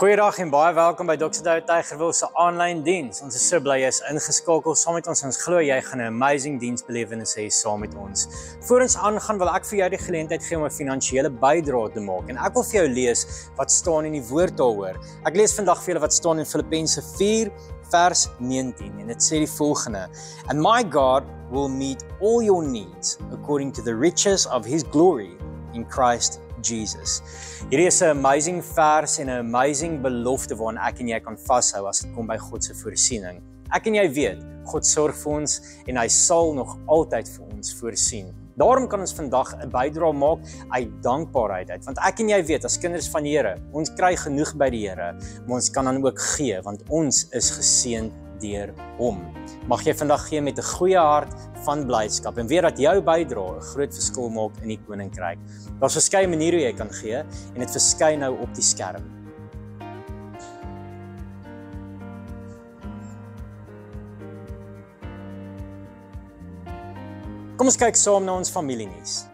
Goeiedag en baie welkom by Dr. David Tygerwil se aanlyn diens. Ons is so bly jy is ingeskakel saam met ons. Ons glo jy gaan 'n amazing diensbelewenis hê saam met ons. Voor ons aangaan wil ek vir jou die geleentheid gee om 'n finansiële bydrae te maak en ek wil vir jou lees wat staan in die woord daaroor. Ek lees vandag vir julle wat staan in Filippense 4 vers 19 en dit sê die volgende: And my God will meet all your needs according to the riches of his glory in Christ Jesus. Hierdie is 'n amazing vers en 'n amazing belofte waaraan ek en jy kan vashou as dit kom by God se voorsiening. Ek en jy weet, God sorg vir ons en hy sal nog altyd vir ons voorsien. Daarom kan ons vandag 'n bydrae maak uit dankbaarheid uit, want ek en jy weet as kinders van die Here, ons kry genoeg by die Here, maar ons kan dan ook gee want ons is geseën deur hom. Mag jy vandag gee met 'n goeie hart van blydskap en weet dat jou bydrae 'n groot verskil maak in die koninkryk. Daar's verskeie maniere hoe jy kan gee en dit verskyn nou op die skerm. Kom ons kyk saam na ons familienuus.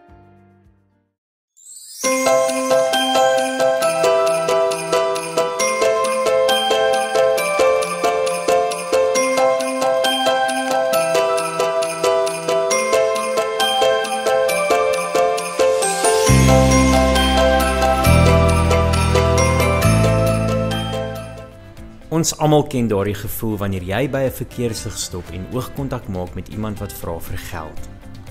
Ons almal ken daardie gevoel wanneer jy by 'n verkeerslig stop en oogkontak maak met iemand wat vra vir geld.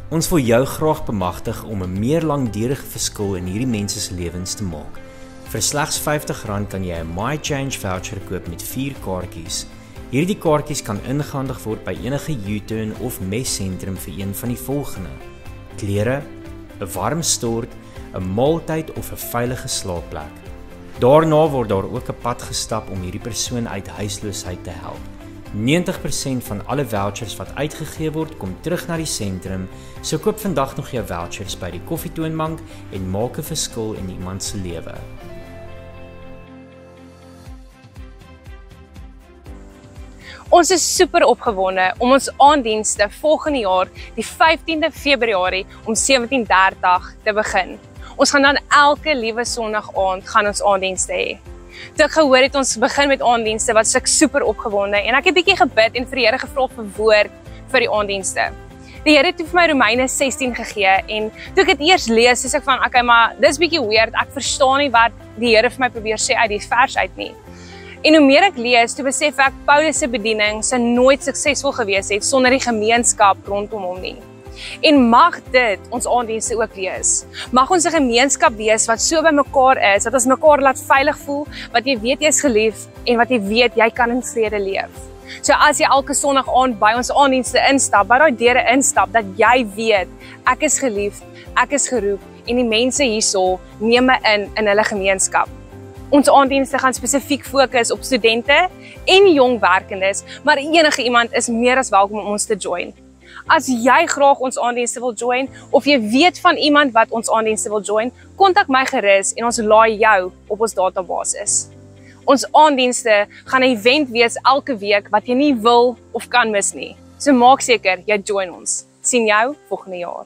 Ons wil jou graag bemagtig om 'n meer langdurige verskil in hierdie mense se lewens te maak. Vir slegs R50 kan jy 'n My Change voucher koop met 4 kaartjies. Hierdie kaartjies kan ingehandig word by enige U-turn of messentrum vir een van die volgende: klere, 'n warm stort, 'n maaltyd of 'n veilige slaapplek. Daarna word daar ook 'n pad gestap om hierdie persoon uit huisloosheid te help. 90% van alle vouchers wat uitgegee word, kom terug na die sentrum, so koop vandag nog jou vouchers by die koffietoonbank en maak 'n verskil in iemand se lewe. Ons is super opgewonde om ons aanddienste volgende jaar, die 15de Februarie om 17:30 te begin. Ons gaan dan elke liewe Sondag aand gaan ons aanddienste hê. Toe ek gehoor het ons begin met aanddienste, was ek super opgewonde en ek het 'n bietjie gebid en vir die Here gevra vir woord vir die aanddienste. Die Here het vir my Romeine 16 gegee en toe ek dit eers lees, sê ek van okay, maar dis bietjie weird. Ek verstaan nie wat die Here vir my probeer sê uit die vers uit nie. En hoe meer ek lees, toe besef ek Paulus se bediening sou nooit suksesvol gewees het sonder die gemeenskap rondom hom nie. En mag dit ons aanddienste ook wees. Mag ons 'n gemeenskap wees wat so by mekaar is, dat ons mekaar laat veilig voel, wat jy weet jy is geliefd en wat jy weet jy kan in vrede leef. So as jy elke Sondag aand by ons aanddienste instap, by daai deure instap, dat jy weet ek is geliefd, ek is geroep en die mense hierso neem my in hulle gemeenskap. Ons aanddienste gaan spesifiek fokus op studente en jong werkendes, maar enige iemand is meer as welkom om ons te join. As jy graag ons aanddienste wil join, of jy weet van iemand wat ons aanddienste wil join, kontak my gerus en ons laai jou op ons database. Ons aanddienste gaan 'n event wees elke week wat jy nie wil of kan mis nie. So maak seker jy join ons. Sien jou volgende jaar.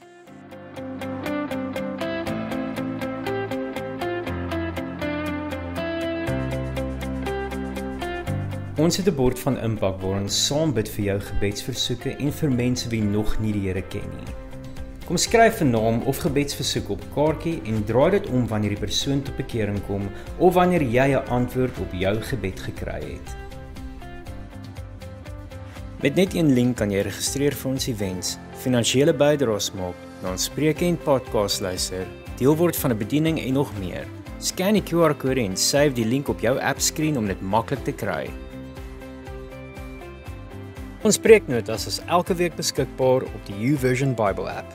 Ons het 'n bord van impak waar ons saam bid vir jou gebedsversoeke en vir mense wie nog nie die Here ken nie. Kom skryf 'n naam of gebedsversoek op kaartjie en draai dit om wanneer die persoon tot bekering kom of wanneer jy 'n antwoord op jou gebed gekry het. Met net een link kan jy registreer vir ons events, finansiële bydraes maak, na ons preke en podcast luister, deel word van 'n bediening en nog meer. Scan die QR-kode en save die link op jou appskreen om dit maklik te kry. Ons preeknotas is elke week beskikbaar op die YouVersion Bible app.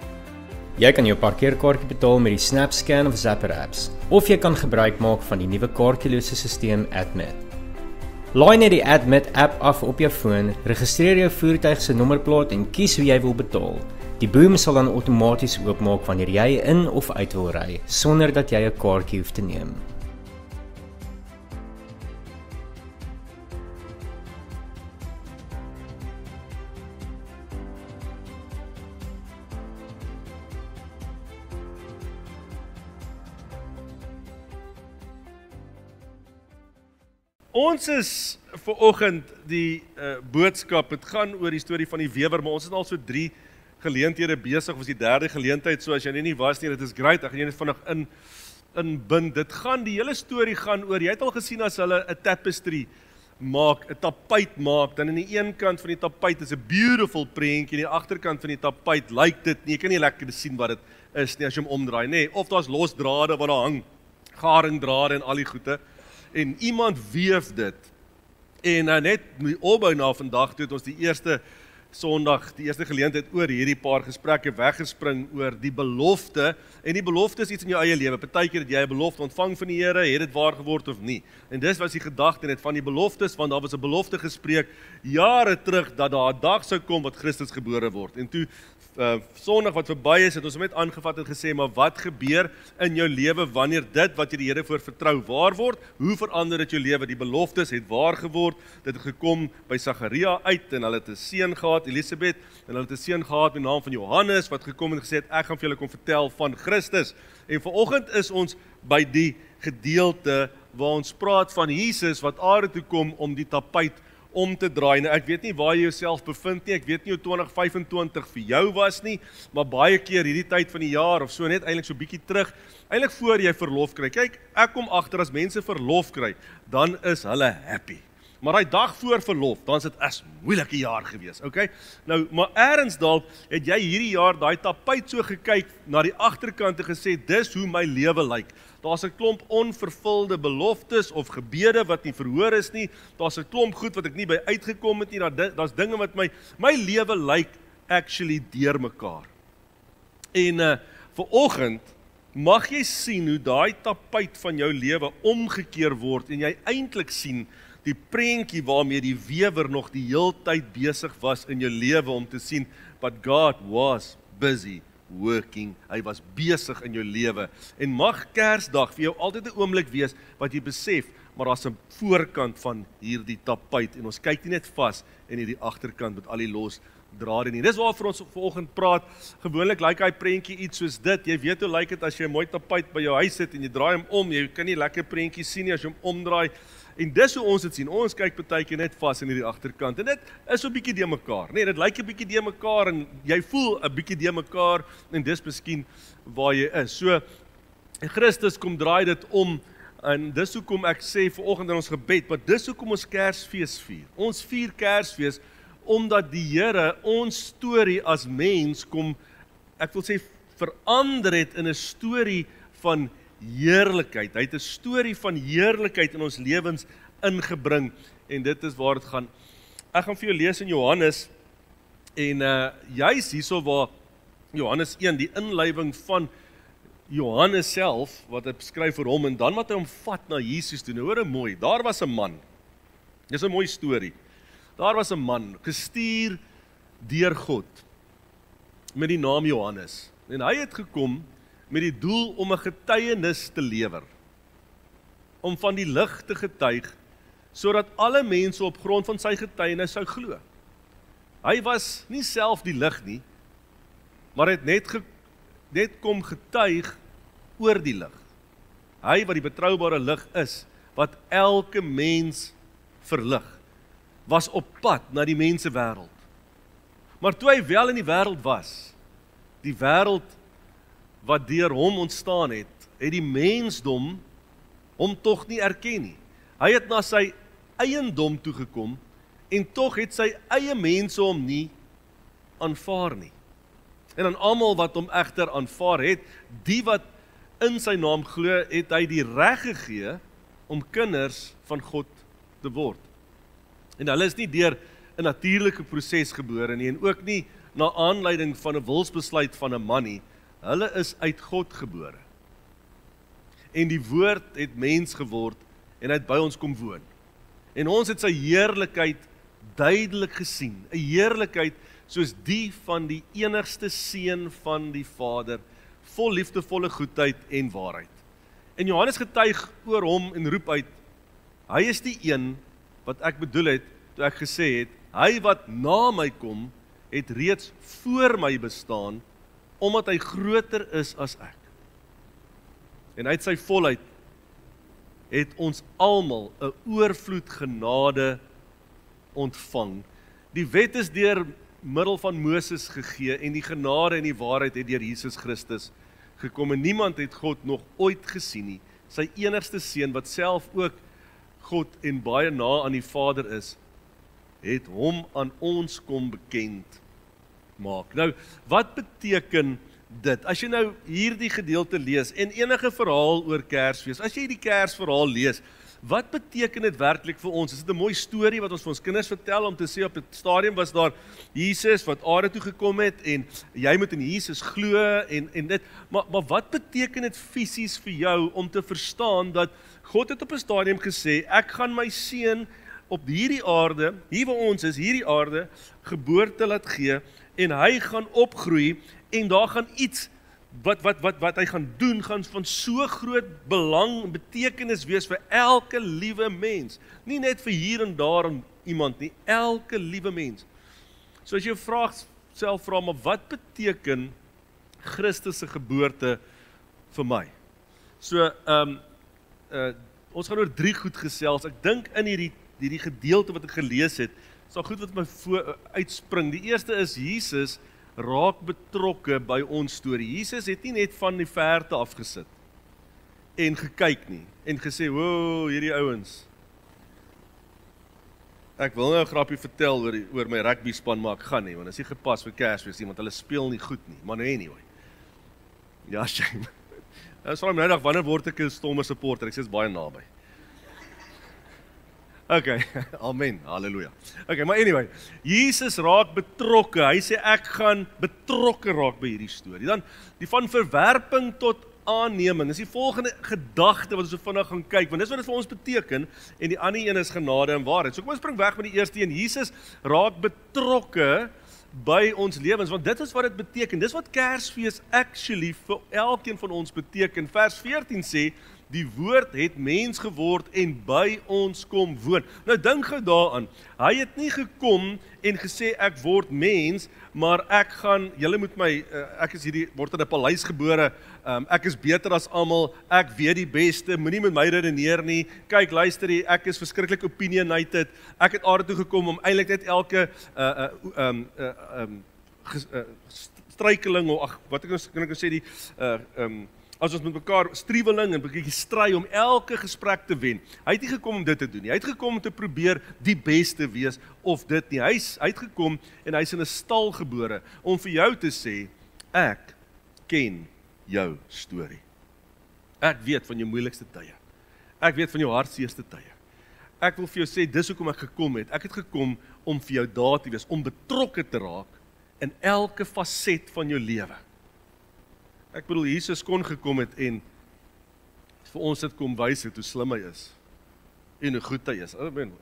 Jy kan jou parkeerkaartjie betaal met die SnapScan of Zapper apps, of jy kan gebruik maak van die nuwe kaartjielose stelsel Admit. Laai net die Admit app af op jou foon, registreer jou voertuig se nommerplaat en kies hoe jy wil betaal. Die boom sal dan outomaties oopmaak wanneer jy in of uit wil ry, sonder dat jy 'n kaartjie hoef te neem. Ons is vanoggend die boodskap, het gaan oor die storie van die wewer, maar ons is al so 3 geleenthede besig, was die 3de geleentheid, so as jy nie was nie, dit is great, ek gaan jy net vinnig inbind. Die hele storie gaan oor, jy het al gesien as hulle 'n tapestry maak, 'n tapuit maak, dan aan die een kant van die tapuit is 'n beautiful prentjie, aan die agterkant van die tapuit lyk dit nie, jy kan nie lekker sien wat dit is nie as jy hom omdraai, nee, of daar's los drade wat daar hang, garingdrade en al die goede, en iemand weef dit, en net die opbou na vandag, toe het ons die eerste Sondag, die eerste geleentheid oor hierdie paar gesprekke weggespring oor die belofte, en die belofte is iets in jou eie lewe, partykeer het jy 'n belofte ontvang van die Here, het dit waar geword of nie, en dis was die gedagte net van die beloftes, want daar was 'n belofte gespreek, jare terug, dat daar 'n dag sou kom wat Christus gebore word, en toe, Sondag wat verby is, het ons net aangevat en gesê, maar wat gebeur in jou lewe wanneer dit wat jy die Here voor vertrou waar word? Hoe verander dit jou lewe? Die beloftes het waar geword, dit het gekom by Sagaria uit, en hulle het 'n seun gehad, Elisabeth, en hulle het 'n seun gehad met die naam van Johannes, wat gekom en gesê het, ek gaan vir julle kom vertel van Christus, en vanoggend is ons by die gedeelte, waar ons praat van Jesus, wat aarde toe kom om die tapuit om te draai. Nou, ek weet nie waar jy jouself bevind nie, ek weet nie hoe 2025 vir jou was nie, maar baie keer hierdie tyd van die jaar, of so net eintlik so bietjie terug, eintlik voor jy verlof kry. Kyk, ek kom agter as mense verlof kry, dan is hulle happy. Maar die dag voor verlof, dan is dit 'n moeilike jaar gewees, okay? Nou, maar ergens dalk het jy hierdie jaar daai tapuit so gekyk na die agterkant en gesê, dis hoe my lewe lyk. Daar's 'n klomp onvervulde beloftes of gebede wat nie verhoor is nie. Daar's 'n klomp goed wat ek nie by uitgekom het nie. Daar's dinge wat my lewe lyk actually deurmekaar. En vanoggend mag jy sien hoe daai tapuit van jou lewe omgekeer word en jy eintlik sien die prentjie waarmee die wewer nog die heeltyd besig was in jou lewe om te sien, but God was busy working, hy was besig in jou lewe, en mag Kersdag vir jou altyd 'n oomblik wees, wat jy besef, maar daar's 'n voorkant van hierdie tapuit, en ons kyk nie net vas in hierdie agterkant met al die los drade nie. Dis waarvoor ons vanoggend praat. Gewoonlik lyk hy prentjie iets soos dit, jy weet hoe lyk dit as jy 'n mooi tapuit by jou huis het, en jy draai hom om, jy kan nie lekker prentjies sien nie as jy hom omdraai, en dis hoe ons dit sien, ons kyk partykeer net vas in hierdie agterkant, en dit is so 'n bietjie de mekaar, nee, dit lyk 'n bietjie de mekaar, en jy voel 'n bietjie de mekaar, en dis miskien waar jy is. So, Christus kom draai dit om, en dis hoekom ek sê vanoggend in ons gebed, maar dis hoekom ons Kersfees vier. Ons vier Kersfees, omdat die Here ons storie as mens kom, ek wil sê, verander het in 'n storie van heerlikheid. Hy het 'n storie van heerlikheid in ons lewens ingebring, en dit is waar dit gaan. Ek gaan vir jou lees in Johannes, en juis hierso waar Johannes 1, die inleiding van Johannes self, wat hy beskryf vir hom, en dan wat hy hom vat na Jesus toe. Nou hoor mooi, daar was 'n man, dis 'n mooi storie, daar was 'n man, gestuur deur God, met die naam Johannes, en hy het gekom met die doel om 'n getuienis te lewer, om van die lig te getuig, sodat alle mense op grond van sy getuienis sou glo. Hy was nie self die lig nie, maar het net kom getuig oor die lig. Hy wat die betroubare lig is, wat elke mens verlig, was op pad na die mensewêreld. Maar toe hy wel in die wêreld was, die wêreld wat deur hom ontstaan het, het die mensdom hom tog nie erken nie. Hy het na sy eiendom toegekom, en tog het sy eie mense hom nie aanvaar nie. En aan almal wat hom egter aanvaar het, die wat in sy naam glo, het hy die reg gegee om kinders van God te word. En hulle is nie deur 'n natuurlike proses gebore nie, en ook nie na aanleiding van 'n wilsbesluit van 'n man nie. Hulle is uit God gebore. En die woord het mens geword, en hy het by ons kom woon. En ons het sy heerlikheid duidelik gesien, 'n heerlikheid soos die van die enigste seun van die Vader, vol liefdevolle goedheid en waarheid. En Johannes getuig oor hom en roep uit, hy is die een wat ek bedoel het, toe ek gesê het, hy wat na my kom, het reeds voor my bestaan, omdat hy groter is as ek. En uit sy volheid het ons almal 'n oorvloed genade ontvang. Die wet is deur middel van Moses gegee en die genade en die waarheid het deur Jesus Christus gekom en niemand het God nog ooit gesien nie. Sy enigste seun wat self ook God en baie na aan die Vader is, het hom aan ons kom bekend maak. Nou, wat beteken dit? As jy nou hierdie gedeelte lees en enige verhaal oor Kersfees, as jy die Kersverhaal lees, wat beteken dit werklik vir ons? Is dit 'n mooi storie wat ons vir ons kinders vertel om te sê op 'n stadium was daar Jesus wat aarde toe gekom het en jy moet in Jesus glo en dit, maar wat beteken dit fisies vir jou om te verstaan dat God het op 'n stadium gesê, ek gaan my seun op hierdie aarde, hier waar ons is, hierdie aarde, geboorte laat gee en hy gaan opgroei en daar gaan iets wat hy gaan doen, gaan van so groot belang en betekenis wees vir elke liewe mens. Nie net vir hier en daar en iemand nie, elke liewe mens. So as jy self vra, maar wat beteken Christus se geboorte vir my? So, ons gaan oor 3 goed gesels. Ek dink in hierdie gedeelte wat ek gelees het, is daar goed wat my uitspring. Die eerste is Jesus raak betrokke by ons storie. Jesus het nie net van die verte afgesit en gekyk nie en gesê, "Wow, hierdie ouens. Ek wil nou 'n grappie vertel oor my rugby span, maar ek gaan nie, want dit is nie gepas vir Kersfees nie, want hulle speel nie goed nie." Maar anyway. Ja, shame. Nou sê hom nou, wanneer word ek 'n stomme supporter? Ek sê is baie naby. Okay, amen, halleluja. Okay, maar anyway, Jesus raak betrokke, hy sê ek gaan betrokke raak by hierdie storie. Dan die van verwerping tot aanneming, is die volgende gedagte wat ons so vinnig gaan kyk, want dis wat dit vir ons beteken, en die ander een is genade en waarheid. So kom ons spring weg met die eerste een, Jesus raak betrokke by ons lewens, want dit is wat dit beteken, dis wat Kersfees actually vir elkeen van ons beteken. Vers 14 sê, die woord het mens geword en by ons kom woon. Nou dink gou daaraan, hy het nie gekom en gesê ek word mens, maar ek gaan, julle moet my, ek is word in 'n paleis gebore, ek is beter as almal, ek weet die beste, moenie met my redeneer nie, kyk luister hier, ek is verskriklik opinionated, ek het aarde toe gekom om eintlik net elke struikeling, of wat kan ek sê die, as ons met mekaar striweling en 'n bietjie stry om elke gesprek te wen. Hy het nie gekom om dit te doen nie. Hy het gekom om te probeer die beste wees of dit nie. Hy het gekom en hy's in 'n stal gebore om vir jou te sê, ek ken jou storie. Ek weet van jou moeilikste tye. Ek weet van jou hartseerste tye. Ek wil vir jou sê, dis hoekom ek gekom het. Ek het gekom om vir jou daar te wees, om betrokke te raak in elke faset van jou lewe. Ek bedoel, Jesus kon gekom het en vir ons het kom wys het hoe slim hy is en hoe goed hy is.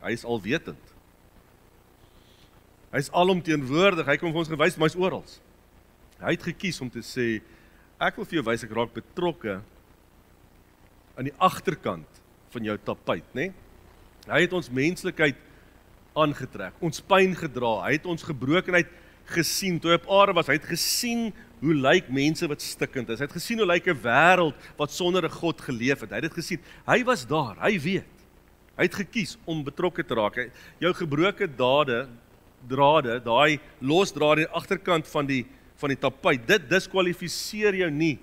Hy is alwetend. Hy is alomteenwoordig. Hy kom vir ons gewys, maar hy is oral. Hy het gekies om te sê, ek wil vir jou wys, ek raak betrokke aan die agterkant van jou tapuit, né? Hy het ons menslikheid aangetrek, ons pyn gedra, hy het ons gebrokenheid gesien, toe hy op aarde was, hy het gesien hoe lyk mense wat stikkend is, hy het gesien hoe lyk 'n wêreld wat sonder 'n God geleef het, hy het dit gesien, hy was daar, hy weet, hy het gekies om betrokke te raak, jou gebroke drade, daai losdrade aan die agterkant van die tapuit, dit diskwalifiseer jou nie,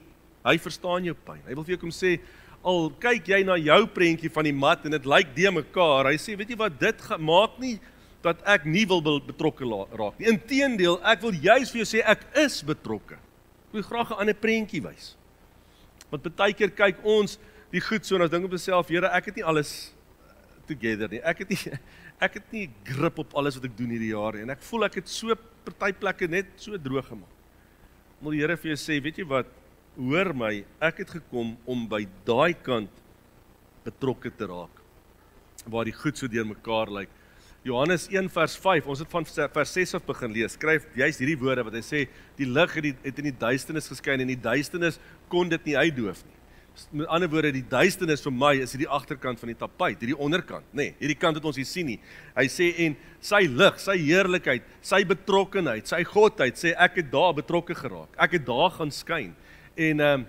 hy verstaan jou pyn, hy wil vir jou kom sê, al kyk jy na jou prentjie van die mat en dit lyk de mekaar, hy sê, weet jy wat, dit maak nie dat ek nie wil betrokke raak nie. Inteendeel, ek wil juist vir jou sê, ek is betrokke. Ek wil graag 'n ander prentjie wys. Want baie keer kyk ons die goed so, en ons dink op myself, Here, ek het nie alles together nie. Ek het nie grip op alles wat ek doen hierdie jaar nie. En ek voel ek het so party plekke net so droog gemaak. Wil die Here vir jou sê, weet jy wat, hoor my, ek het gekom om by daai kant betrokke te raak, waar die goed so deur mekaar lyk. Johannes 1 vers 5, ons het van vers 6 af begin lees, skryf juist hierdie woorde wat hy sê, die lig het in die duisternis geskyn en die duisternis kon dit nie uitdoof nie. Met ander woorde, die duisternis vir my is hierdie agterkant van die tapuit, hierdie onderkant, nee, hierdie kant wat ons hier sien nie. Hy sê, en sy lig, sy heerlikheid, sy betrokkenheid, sy godheid, sê ek het daar betrokke geraak, ek het daar gaan skyn. En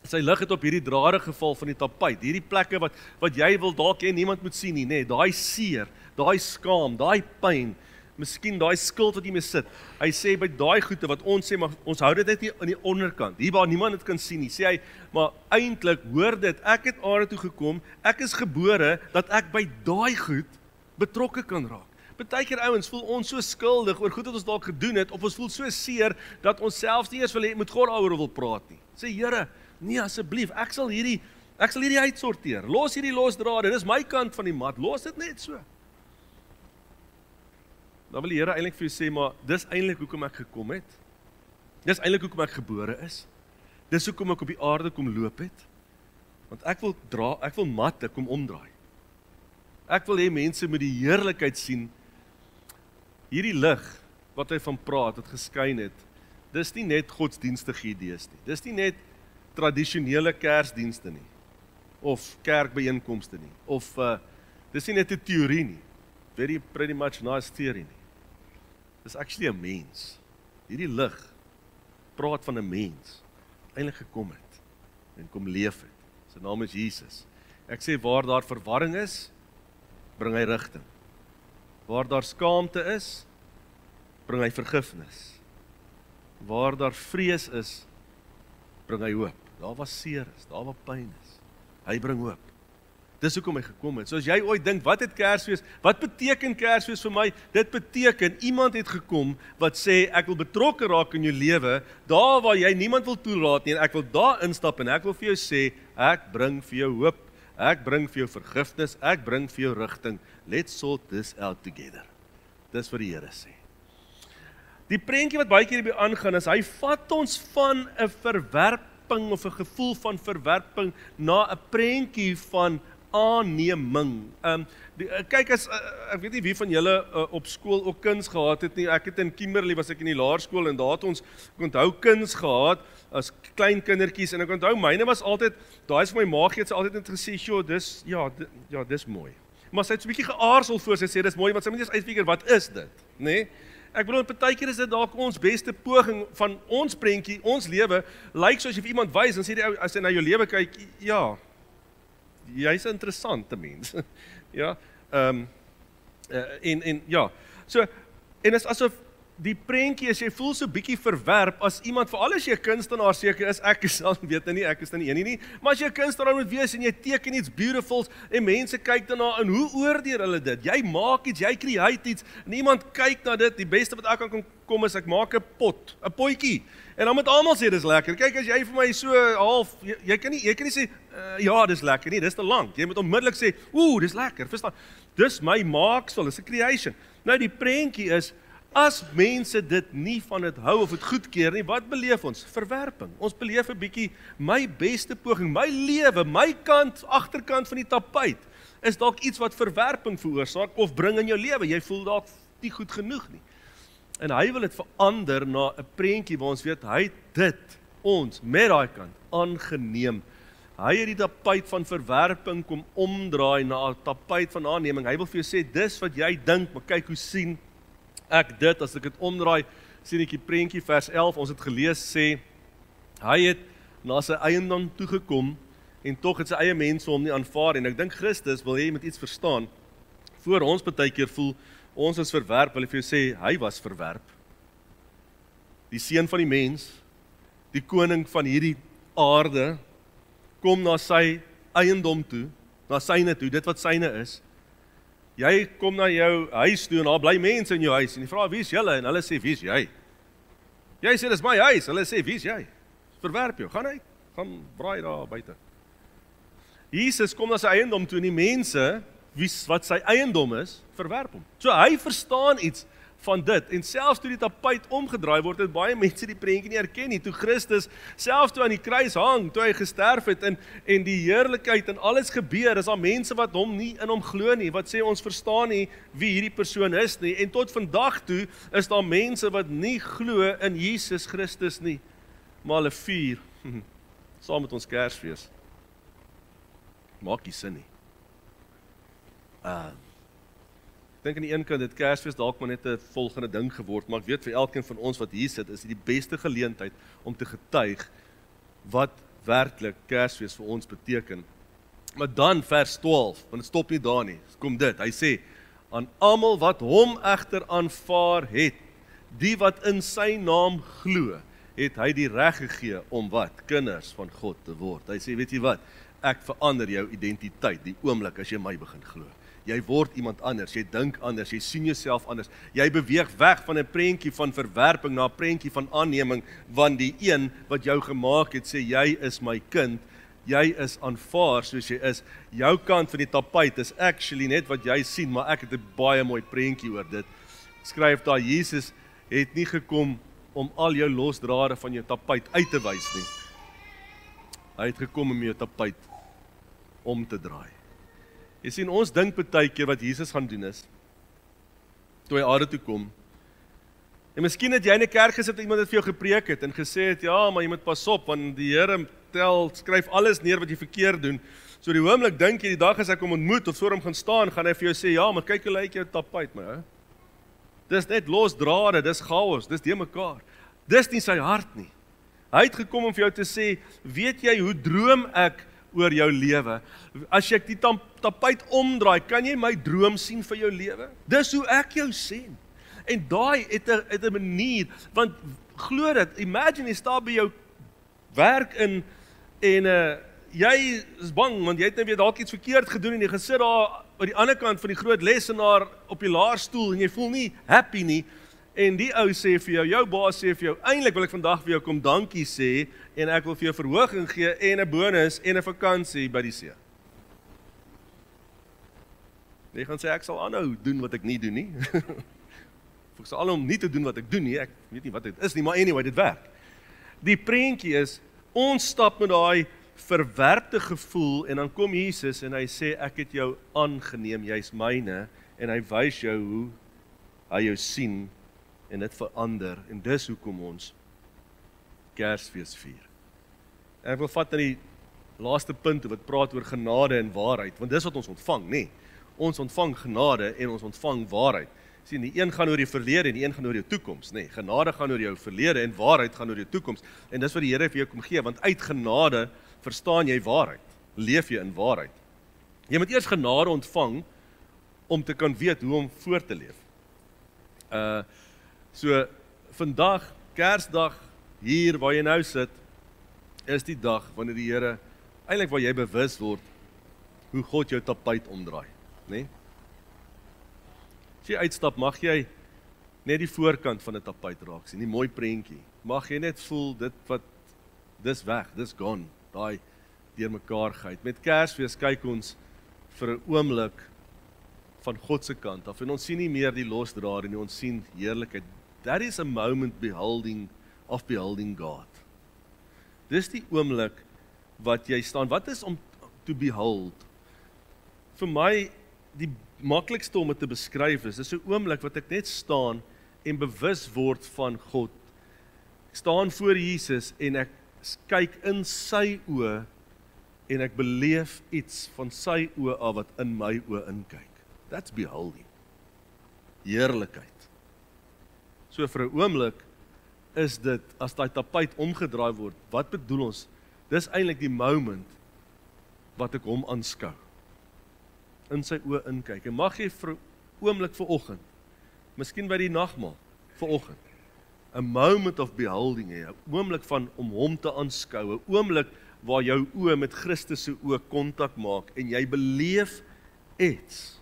Sy lig het op hierdie drade geval van die tapuit, hierdie plekke wat jy wil dalk hê niemand moet sien nie, nee, daai seer, daai skaam, daai pyn, miskien daai skuld wat jy mee sit. Hy sê by daai goede wat ons sê, maar ons hou dit net nie aan die onderkant, hier waar niemand dit kan sien nie, sê hy, maar eintlik hoor dit, ek het aarde toe gekom, ek is gebore, dat ek by daai goed betrokke kan raak. Partykeer ouens voel ons so skuldig oor goed wat ons dalk gedoen het, of ons voel so seer, dat ons selfs nie eers met God daaroor wil praat nie. Sê, Here, nee asseblief, ek sal hierdie uitsorteer, los hierdie losdrade, dis my kant van die mat, los dit net so. Dan wil die Here eintlik vir jou sê, maar dis eintlik hoekom ek gekom het, dis eintlik hoekom ek gebore is, dis hoekom ek op die aarde kom loop het, want ek wil matte kom omdraai. Ek wil hê mense met die heerlikheid sien, hierdie lig wat hy van praat, wat geskyn het, dis nie net godsdienstige idees nie, dis nie net tradisionele kersdienste nie, of kerkbyeenkomste nie, of dis nie net 'n teorie nie, pretty much nice theory nie. Dis actually 'n mens. Hierdie lig praat van 'n mens, eintlik gekom het, en kom leef het. Sy naam is Jesus. Ek sê, waar daar verwarring is, bring hy rigting. Waar daar skaamte is, bring hy vergifnis. Waar daar vrees is, bring hy hoop. Daar waar seer is, daar waar pyn is, hy bring hoop. Dis hoekom hy gekom het. So as jy ooit dink, wat het Kersfees, wat beteken Kersfees vir my? Dit beteken, iemand het gekom wat sê, ek wil betrokke raak in jou lewe, daar waar jy niemand wil toelaat nie, en ek wil daar instap, en ek wil vir jou sê, ek bring vir jou hoop, ek bring vir jou vergifnis, ek bring vir jou rigting. Let's sort this out together. Dis wat die Here sê. Die prentjie wat baie keer hierby aangaan is, hy vat ons van 'n verwerping of 'n gevoel van verwerping na 'n prentjie van aanneming. Kyk, ek weet nie wie van julle op skool ook kuns gehad het nie. Ek het in Kimberley, was ek in die laerskool, en daar het ons, ek onthou, kuns gehad as klein kindertjies, en ek onthou, myne was altyd, daai is vir my maagie, het sy altyd net gesê, dis mooi. Maar sy het so 'n bietjie geaarsel voor sy sê, dis mooi, want sy moet eers uitfigure, wat is dit? Nee? Ek bedoel, partykeer is dit dalk ons beste poging van ons prentjie, ons lewe, lyk soos jy vir iemand wys, en sê die ou, as hy na jou lewe kyk, ja, jy's 'n interessante mens. Ja, en is asof die prentjie is, jy voel so bietjie verwerp, as iemand, veral as jy 'n kunstenaar seker is, ek is dan nie een nie, maar as jy 'n kunstenaar moet wees, en jy teken iets beautifuls, en mense kyk daarna, en hoe oordeel hulle dit? Jy maak iets, jy create iets, en iemand kyk na dit, die beste wat ek kan kom is, ek maak 'n potjie, en dan moet almal sê, dis lekker. Kyk, as jy vir my so half, jy kan nie sê, ja, dis lekker nie, dis te lank. Jy moet onmiddellik sê, dis lekker, verstaan? Dis my maaksel, dis 'n creation. Nou die prentjie is, as mense dit nie van dit hou of dit goedkeur nie, wat beleef ons? Verwerping. Ons beleef 'n bietjie my beste poging, my lewe, my kant, agterkant van die tapuit, is dalk iets wat verwerping veroorsaak of bring in jou lewe. Jy voel dalk nie goed genoeg nie. En hy wil dit verander na 'n prentjie waar ons weet, hy het dit, ons, met daai kant, aangeneem. Hy het die tapuit van verwerping kom omdraai na 'n tapuit van aanneming. Hy wil vir jou sê, dis wat jy dink, maar kyk hoe sien ek dit, as ek dit omdraai, sien ek die prentjie vers 11, ons het gelees, sê, hy het na sy eiendom toegekom, en tog het sy eie mense hom nie aanvaar, en ek dink Christus wil hê met iets verstaan, voor ons partykeer voel, ons is verwerp, wil ek vir jou sê, hy was verwerp, die seun van die mens, die koning van hierdie aarde, kom na sy eiendom toe, na syne toe, dit wat syne is. Jy kom na jou huis toe en daar bly mense in jou huis en jy vra, wie is julle? En hulle sê, wie is jy? Jy sê, dis my huis. Hulle sê, wie is jy? Verwerp jou, gaan uit, gaan braai daar buite. Jesus kom na sy eiendom toe en die mense, wat sy eiendom is, verwerp hom. So hy verstaan iets van dit, en selfs toe die tapuit omgedraai word, het baie mense die prentjie nie herken nie, toe Christus, selfs toe aan die kruis hang, toe hy gesterf het, en die heerlikheid en alles gebeur, is daar mense wat hom nie in hom glo nie, wat sê ons verstaan nie wie hierdie persoon is nie, en tot vandag toe is daar mense wat nie glo in Jesus Christus nie, maar hulle vier, saam met ons Kersfees. Maak nie sin nie. Ek dink aan die een kant het Kersfees dalk maar net 'n volgende ding geword, maar ek weet vir elkeen van ons wat hier sit, is dit die beste geleentheid om te getuig wat werklik Kersfees vir ons beteken. Maar dan vers 12, want het stop nie daar nie, kom dit, hy sê, aan almal wat hom egter aanvaar het, die wat in sy naam glo, het hy die reg gegee om wat? Kinders van God te word. Hy sê, weet jy wat, ek verander jou identiteit, die oomblik as jy my begin glo. Jy word iemand anders, jy dink anders, jy sien jouself anders. Jy beweeg weg van 'n prentjie van verwerping na 'n prentjie van aanneming, want die een wat jou gemaak het, sê jy is my kind, jy is aanvaar soos jy is. Jou kant van die tapuit is actually net wat jy sien, maar ek het 'n baie mooi prentjie oor dit. Skryf daar, Jesus het nie gekom om al jou losdrade van jou tapuit uit te wys nie. Hy het gekom om jou tapuit om te draai. Jy sien, ons dink baie keer wat Jesus gaan doen is, toe hy aarde toe kom, en miskien het jy in 'n kerk gesit, iemand het vir jou gepreek het, en gesê het, ja, maar jy moet pas op, want die Here skryf alles neer wat jy verkeerd doen, so die oomblik dink jy, die dag as ek hom ontmoet, of voor hom gaan staan, gaan hy vir jou sê, ja, maar kyk hoe lyk jou tapuit, maar, dis net los drade, dis chaos, dis de mekaar, dis nie sy hart nie. Hy het gekom om vir jou te sê, weet jy hoe droom ek oor jou lewe? As ek die tapuit omdraai, kan jy my droom sien vir jou lewe? Dis hoe ek jou sien. En daai het 'n manier, want glo dit, imagine jy staan by jou werk en jy is bang, want jy het nou weer dalk iets verkeerd gedoen en jy gesit daar aan die ander kant van die groot lesenaar op die laerstoel en jy voel nie happy nie, en die ou sê vir jou baas sê vir jou, eintlik wil ek vandag vir jou kom dankie sê, en ek wil vir jou verhoging gee, en 'n bonus, en 'n vakansie by die see. Jy gaan sê, ek sal aanhou doen wat ek nie doen nie. Ek sal aanhou om nie te doen wat ek doen nie, ek weet nie wat dit is nie, maar anyway, dit werk. Die prentjie is, ons stap met daai verwerpte gevoel, en dan kom Jesus en hy sê, ek het jou aangeneem, jy's myne, en hy wys jou hoe hy jou sien, en dit verander, en dis hoekom ons Kersfees vier. En ek wil vat na die laaste punt wat praat oor genade en waarheid, want dis wat ons ontvang, nee. Ons ontvang genade en ons ontvang waarheid. Sien, die een gaan oor die verlede en die een gaan oor jou toekoms, nee. Genade gaan oor jou verlede en waarheid gaan oor jou toekoms. En dis wat die Here vir jou kom gee, want uit genade verstaan jy waarheid. Leef jy in waarheid. Jy moet eers genade ontvang om te kan weet hoe om voor te leef. So vandag, Kersdag, hier waar jy nou sit, is die dag wanneer die Here, eintlik waar jy bewus word, hoe God jou tapuit omdraai, né? As jy uitstap, mag jy net die voorkant van 'n tapuit raak sien, die mooi prentjie. Mag jy net voel, dis weg, dis gone, daai deurmekaarheid. Met Kersfees kyk ons vir 'n oomblik van God se kant af, en ons sien nie meer die losdrade nie, ons sien heerlikheid. That is a moment beholding God. Dis die oomblik wat jy staan. Wat is om to behold? Vir my, die maklikste om dit te beskryf is 'n oomblik wat ek net staan en bewus word van God. Ek staan voor Jesus en ek kyk in sy oë en ek beleef iets van sy oë af wat in my oë inkyk. That's beholding. Heerlikheid. So vir 'n oomblik is dit, as daai tapuit omgedraai word, wat bedoel ons? Dis eintlik die moment wat ek hom aanskou. In sy oë inkyk. En mag jy vir 'n oomblik vanoggend, miskien by die nagmaal vanoggend, 'n moment of beholding hê, 'n oomblik van om hom te aanskou, 'n oomblik waar jou oë met Christus se oë kontak maak en jy beleef iets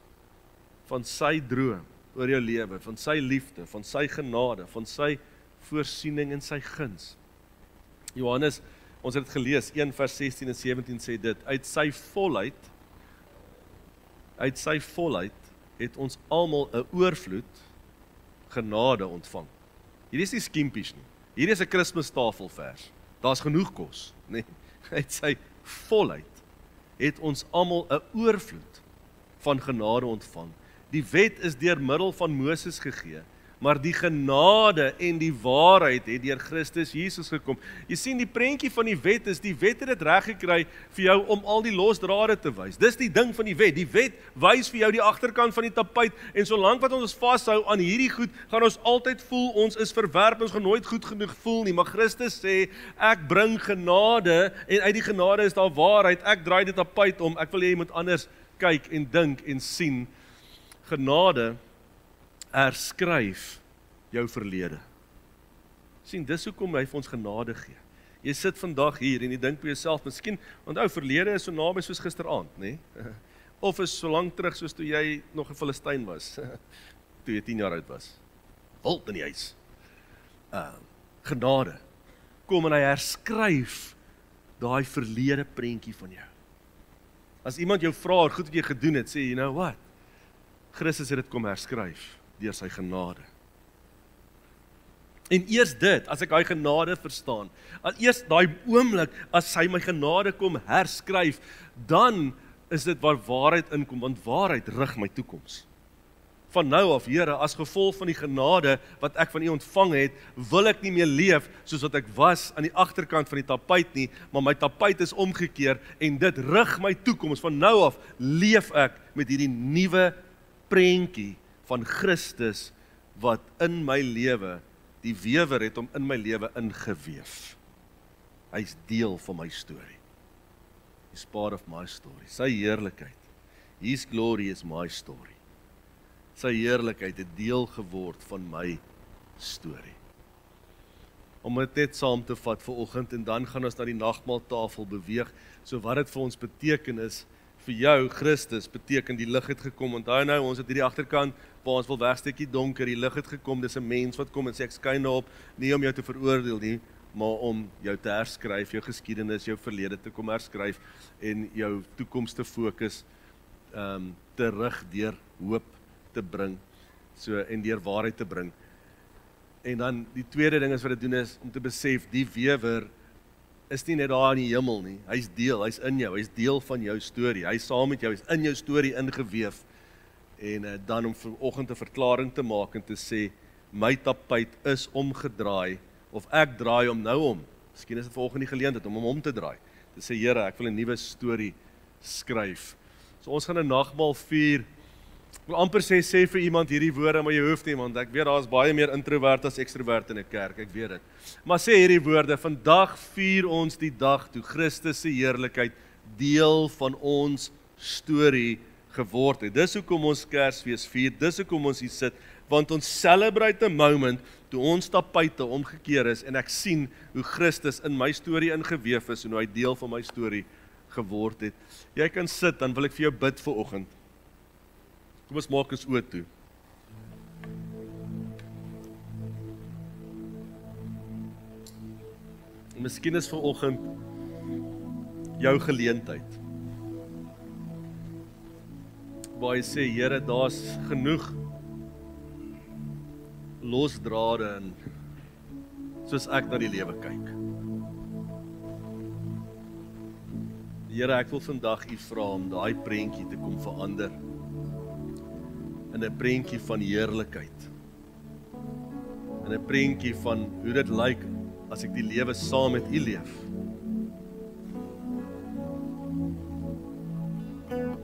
van sy droom oor jou lewe, van sy liefde, van sy genade, van sy voorsiening en sy guns. Johannes, ons het dit gelees, 1 vers 16 en 17 sê dit, uit sy volheid het ons almal 'n oorvloed genade ontvang. Hierdie is nie skimpies nie. Hierdie is 'n Kersstafelvers. Daar's genoeg kos, nee. Uit sy volheid het ons almal 'n oorvloed van genade ontvang. Die wet is deur middel van Moses gegee, maar die genade en die waarheid het deur Christus Jesus gekom. Jy sien die prentjie van die wet is, die wet het dit reg gekry vir jou om al die losdrade te wys. Dis die ding van die wet. Die wet wys vir jou die agterkant van die tapuit en solank wat ons vashou aan hierdie goed, gaan ons altyd voel ons is verwerp, ons gaan nooit goed genoeg voel nie, maar Christus sê, ek bring genade en uit die genade is daar waarheid, ek draai dit tapuit om, ek wil hê jy moet anders kyk en dink en sien. Genade herskryf jou verlede. Sien, dis hoekom hy vir ons genade gee. Jy sit vandag hier en jy dink by jouself, miskien, onthou verlede is so naby soos gisteraand, nê? Of is so lank terug soos toe jy nog 'n Filistyn was, toe jy 10 jaar oud was. Wild in die huis. Genade kom en hy herskryf daai verlede prentjie van jou. As iemand jou vra goed wat jy gedoen het, sê jy nou wat? Christus het dit kom herskryf deur sy genade. En eers dit, as ek daai genade verstaan, eers daai oomblik as hy my genade kom herskryf, dan is dit waar waarheid inkom, want waarheid rig my toekoms. Van nou af, Here, as gevolg van die genade wat ek van U ontvang het, wil ek nie meer leef soos wat ek was aan die agterkant van die tapuit nie, maar my tapuit is omgekeer en dit rig my toekoms. Van nou af leef ek met hierdie nuwe prentjie van Christus wat in my lewe, die wewer het hom in my lewe ingeweef. Hy's deel van my storie. He's part of my story. Sy heerlikheid. His glory is my story. Sy heerlikheid het deel geword van my storie. Om dit net saam te vat vir oggend en dan gaan ons na die nagmaaltafel beweeg. So wat dit vir ons beteken is, vir jou, Christus, beteken die lig het gekom. Onthou nou, ons het hierdie agterkant, waar ons wil wegsteekie donker, die lig het gekom, dis 'n mens wat kom en sê ek skyn daarop, nie om jou te veroordeel nie, maar om jou te herskryf, jou geskiedenis, jou verlede te kom herskryf en jou toekoms te fokus, terug deur hoop te bring, so en deur waarheid te bring. En dan die tweede ding is wat dit doen is om te besef die wewer is nie net daar in die hemel nie. Hy's in jou, hy's deel van jou storie. Hy's saam met jou, hy's in jou storie ingeweef. En dan om vanoggend 'n verklaring te maak en te sê my tapuit is omgedraai of ek draai hom nou om. Miskien is dit vanoggend die geleentheid om hom om te draai. Te sê Here, ek wil 'n nuwe storie skryf. So ons gaan 'n nagmaal vier. Ek wil amper sê vir iemand hierdie woorde, maar jy hoef nie, want ek weet daar is baie meer introvert as ekstrovert in 'n kerk, ek weet dit. Maar sê hierdie woorde, vandag vier ons die dag toe Christus se heerlikheid deel van ons storie geword het. Dis hoekom ons Kersfees vier, dis hoekom ons hier sit, want ons celebrate 'n moment toe ons tapuite omgekeer is en ek sien hoe Christus in my storie ingeweef is en hoe hy deel van my storie geword het. Jy kan sit, dan wil ek vir jou bid vir oggend. Kom ons maak ons oë toe. Miskien is vanoggend jou geleentheid. Waar jy sê, Here, daar's genoeg losdrade en soos ek na die lewe kyk. Here, ek wil vandag U vra om daai prentjie te kom verander in 'n prentjie van heerlikheid. In 'n prentjie van hoe dit lyk as ek die lewe saam met U leef.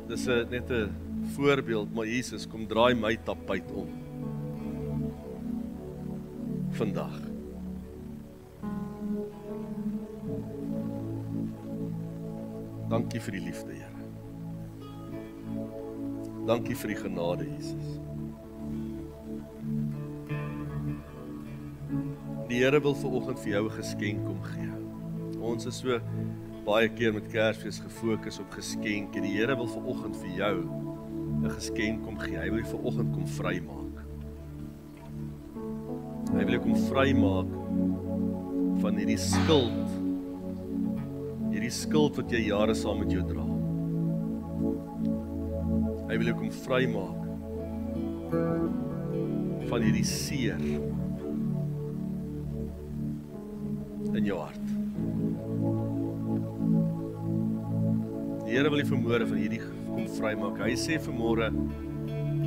Dis net 'n voorbeeld, maar Jesus, kom draai my tapuit om. Vandag. Dankie vir die liefde, Here. Dankie vir die genade, Jesus. Die Here wil vanoggend vir jou 'n geskenk kom gee. Ons is so baie keer met Kersfees gefokus op geskenke. Die Here wil vanoggend vir jou 'n geskenk kom gee. Hy wil jou vanoggend kom vrymaak. Hy wil jou kom vrymaak van hierdie skuld wat jy jare saam met jou dra. Hy wil jou kom vrymaak van hierdie seer in jou hart. Die Here wil jy vanmôre van hierdie kom vrymaak. Hy sê vanmôre,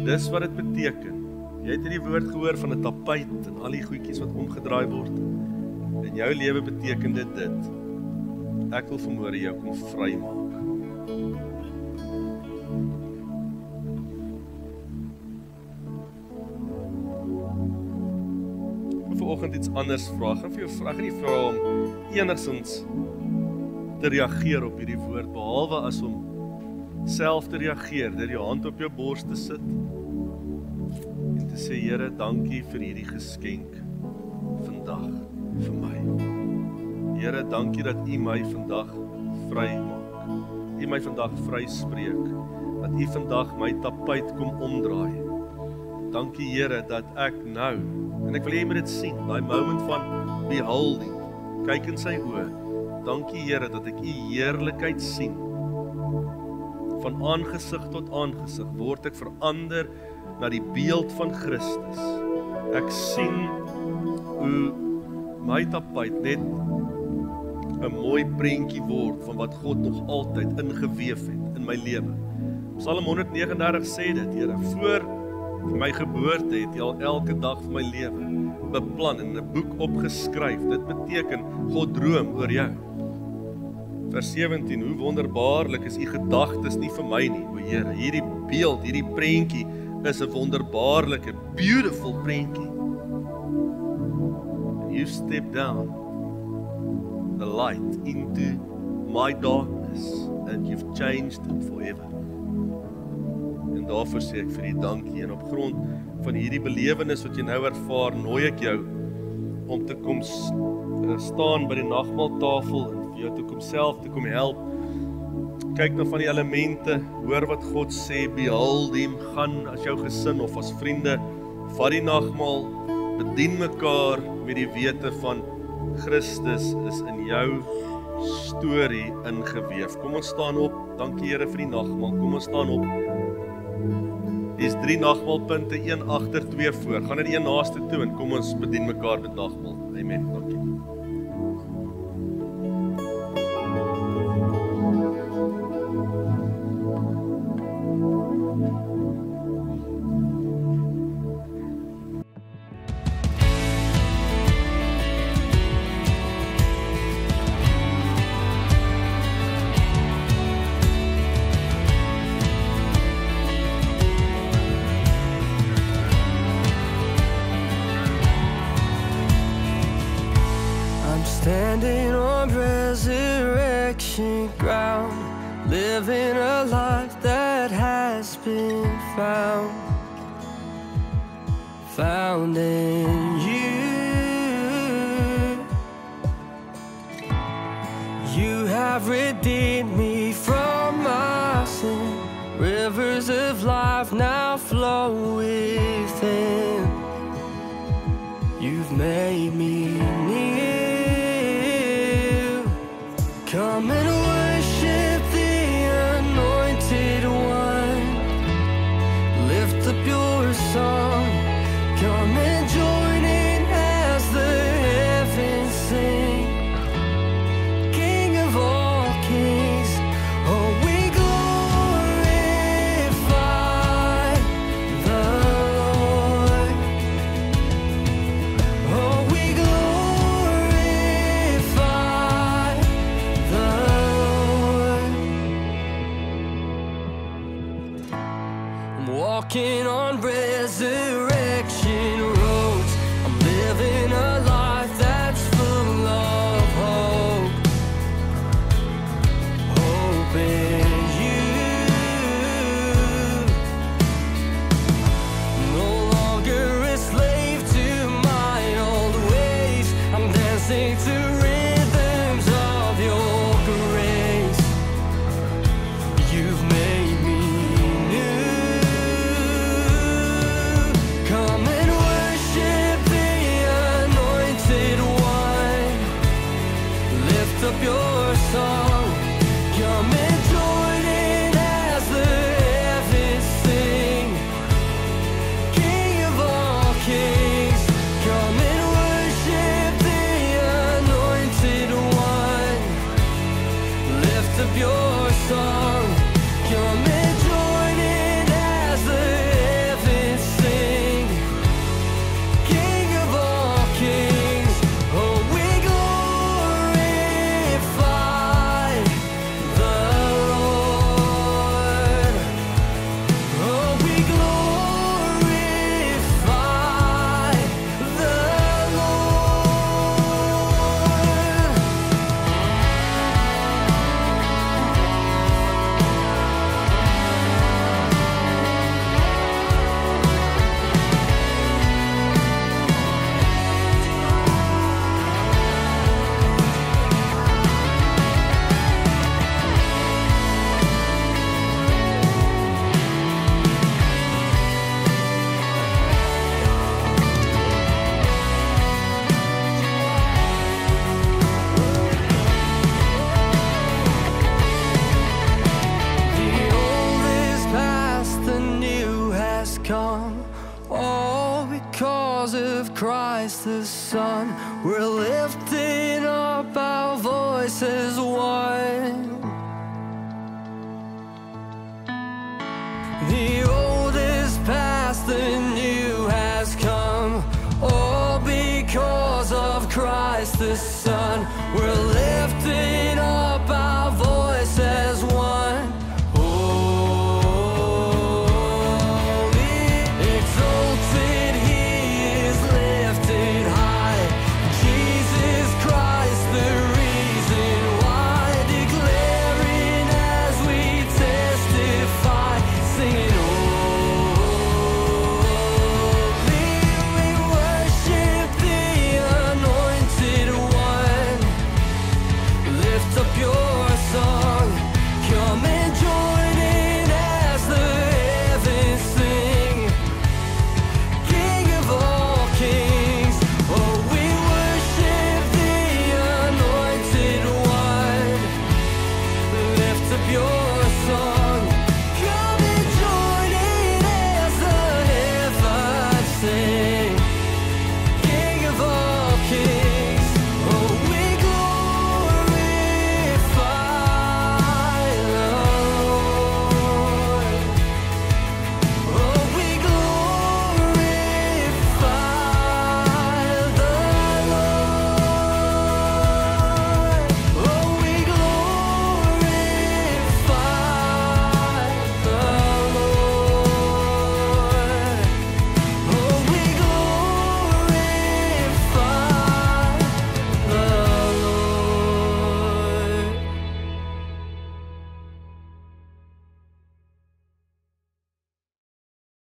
dis wat dit beteken Jy het hierdie woord gehoor van 'n tapuit en al die goedjies wat omgedraai word. In jou lewe beteken dit. Ek wil vanmôre jou kom vrymaak. Vanoggend iets anders vra. Ek gaan nie vra om enigstens te reageer op hierdie woord, behalwe as om self te reageer, deur jou hand op jou bors te sit en te sê, Here, dankie vir hierdie geskenk vandag vir my. Here, dankie dat U my vandag vry maak. U my vandag vry spreek, dat U vandag my tapuit kom omdraai. Dankie Here dat ek nou, en ek wil jy moet dit sien, daai moment van beholding, kyk in sy oë. Dankie Here dat ek U heerlikheid sien. Van aangesig tot aangesig word ek verander na die beeld van Christus. Ek sien hoe my tapuit net 'n mooi prentjie word van wat God nog altyd ingeweef het in my lewe. Psalm 139 sê dit, Here, voor my geboorte het U al elke dag van my lewe beplan en in 'n boek opgeskryf. Dit beteken God droom oor jou. Vers 17, hoe wonderbaarlik is U gedagtes nie vir my nie, o Here. Hierdie beeld, hierdie prentjie is 'n wonderbaarlike, beautiful prentjie. And you step down the light into my darkness and you've changed it forever. En daarvoor sê ek vir U dankie en op grond van hierdie belewenis wat jy nou ervaar, nooi ek jou om te kom staan by die nagmaaltafel en vir jou te kom self te kom help. Kyk na van die elemente, hoor wat God sê, behaal hom, gaan as jou gesin of as vriende, vat die nagmaal, bedien mekaar met die wete van Christus is in jou storie ingeweef. Kom ons staan op, dankie Here vir die nagmaal, kom ons staan op. Dis 3 nagmaalpunte, 1 agter, 2 voor. Gaan in een naaste toe en kom ons bedien mekaar met nagmaal. Amen. Dankie. Standing on resurrection ground, living a life that has been found in you. You have redeemed me from my sin, rivers of life now flow within. You've made me near. Come and worship the anointed one. Lift up your song. Come and join in as the heavens sing. King of all kings, oh we glorify the Lord. Oh we glorify the Lord. I'm walking on resurrection roads. I'm living a life that's full of hope. Hope in you. No longer a slave to my old ways. I'm dancing to rhythms of your grace. You've made me new. Come and worship the anointed one. Lift up your song. Come and join in as the heavens sing. King of all kings, come and worship the anointed one. Lift up your song. Come and join in as the heavens sing. Christ the Son. We're lifting up our voices one. The old is past, the new has come, all because of Christ the Son. We're lifting up our voices one. Your